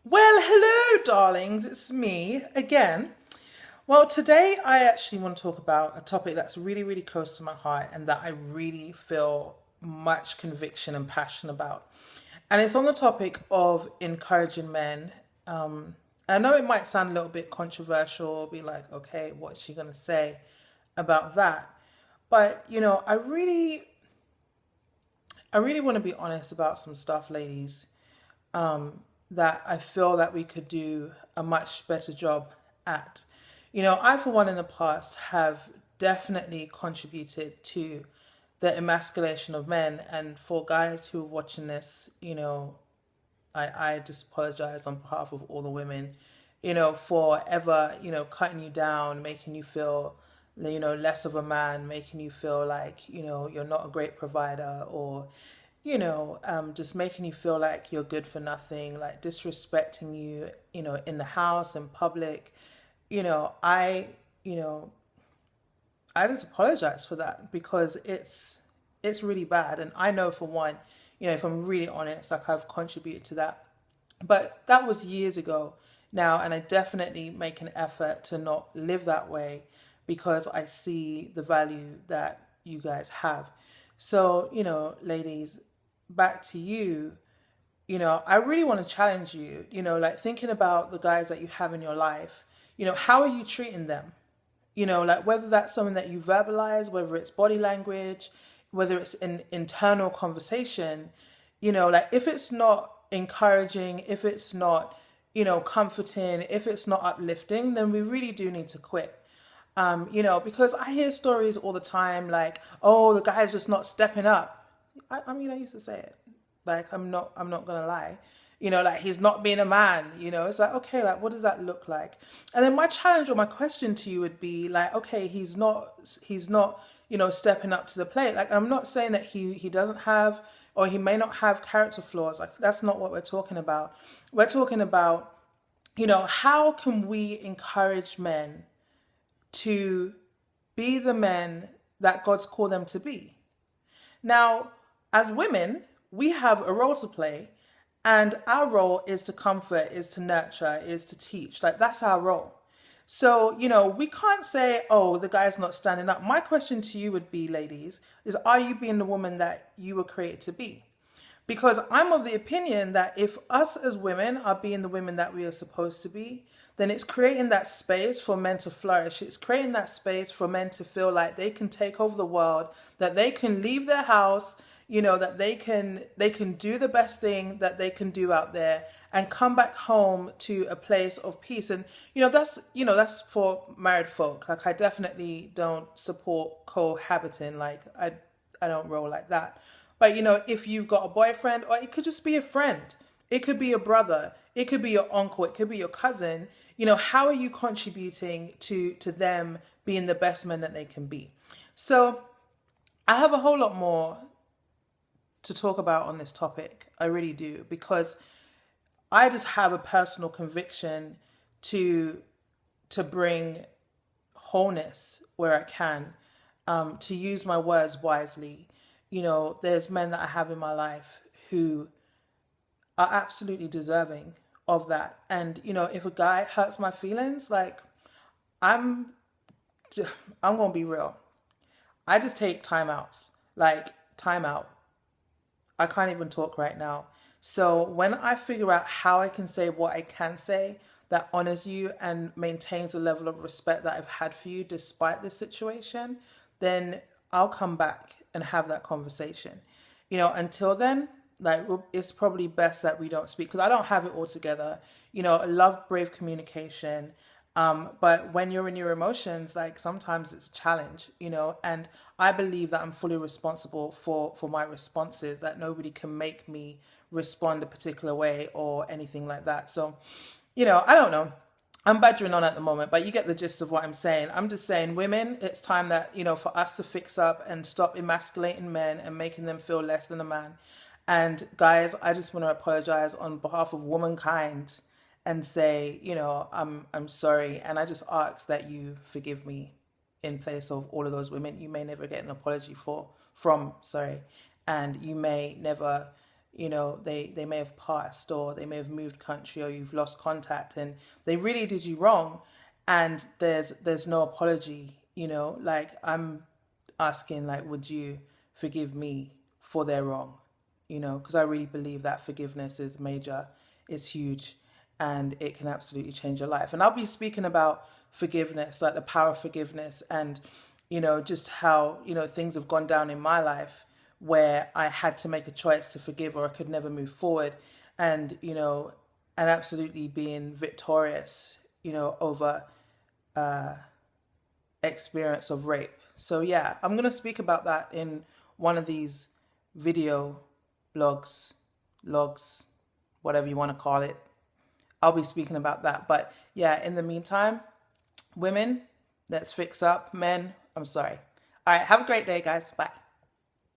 Well, hello, darlings. It's me again. Well, today I actually want to talk about a topic that's really, really close to my heart and that I really feel much conviction and passion about. And it's on the topic of encouraging men. I know it might sound a little bit controversial, be like, okay, what's she going to say about that? But, I really want to be honest about some stuff, ladies, that I feel that we could do a much better job at. I, for one, in the past have definitely contributed to the emasculation of men. And for guys who are watching this, I just apologize on behalf of all the women, for ever, cutting you down, making you feel, less of a man, making you feel like, you're not a great provider or, just making you feel like you're good for nothing, like disrespecting you, in the house and public. You know, I, you know, I just apologize for that because it's really bad. And I know for one, if I'm really honest, like I've contributed to that. But that was years ago now, and I definitely make an effort to not live that way because I see the value that you guys have. So, ladies, back to you. I really want to challenge you, like thinking about the guys that you have in your life, how are you treating them? Like whether that's something that you verbalize, whether it's body language, whether it's an internal conversation, like if it's not encouraging, if it's not, comforting, if it's not uplifting, then we really do need to quit. Because I hear stories all the time like, oh, the guy's just not stepping up. I used to say it. Like, I'm not gonna lie. Like he's not being a man, it's like, okay, like what does that look like? And then my challenge or my question to you would be like, okay, he's not, stepping up to the plate. Like, I'm not saying that he doesn't have, or he may not have character flaws. Like, that's not what we're talking about. We're talking about, how can we encourage men to be the men that God's called them to be? Now, as women, we have a role to play, and our role is to comfort, is to nurture, is to teach. Like, that's our role. So, we can't say, oh, the guy's not standing up. My question to you would be, ladies, is are you being the woman that you were created to be? Because I'm of the opinion that if us as women are being the women that we are supposed to be, then it's creating that space for men to flourish. It's creating that space for men to feel like they can take over the world, that they can leave their house, that they can do the best thing that they can do out there and come back home to a place of peace. And that's for married folk. Like, I definitely don't support cohabiting. Like, I don't roll like that. But if you've got a boyfriend, or it could just be a friend, it could be your brother, it could be your uncle, it could be your cousin, how are you contributing to them being the best men that they can be? So I have a whole lot more to talk about on this topic. I really do, because I just have a personal conviction to bring wholeness where I can, to use my words wisely. There's men that I have in my life who are absolutely deserving of that. And if a guy hurts my feelings, like, I'm I'm gonna be real. I just take timeouts. Like, timeout. I can't even talk right now. So when I figure out how I can say what I can say that honors you and maintains the level of respect that I've had for you despite this situation, then I'll come back and have that conversation. Until then, like, it's probably best that we don't speak because I don't have it all together. I love brave communication. But when you're in your emotions, like, sometimes it's a challenge, and I believe that I'm fully responsible for my responses, that nobody can make me respond a particular way or anything like that. So, I don't know. I'm badgering on at the moment, but you get the gist of what I'm saying. I'm just saying, women, it's time that, for us to fix up and stop emasculating men and making them feel less than a man. And guys, I just want to apologize on behalf of womankind and say, I'm sorry. And I just ask that you forgive me in place of all of those women you may never get an apology from, sorry. And you may never they may have passed, or they may have moved country, or you've lost contact and they really did you wrong, and there's no apology. Like, I'm asking, like, would you forgive me for their wrong? Because I really believe that forgiveness is major, is huge, and it can absolutely change your life. And I'll be speaking about forgiveness, like the power of forgiveness, and just how things have gone down in my life where I had to make a choice to forgive, or I could never move forward, and and absolutely being victorious, over experience of rape. So yeah, I'm going to speak about that in one of these video blogs, logs, whatever you want to call it. I'll be speaking about that. But yeah, in the meantime, women, let's fix up. Men, I'm sorry. All right, have a great day, guys. Bye.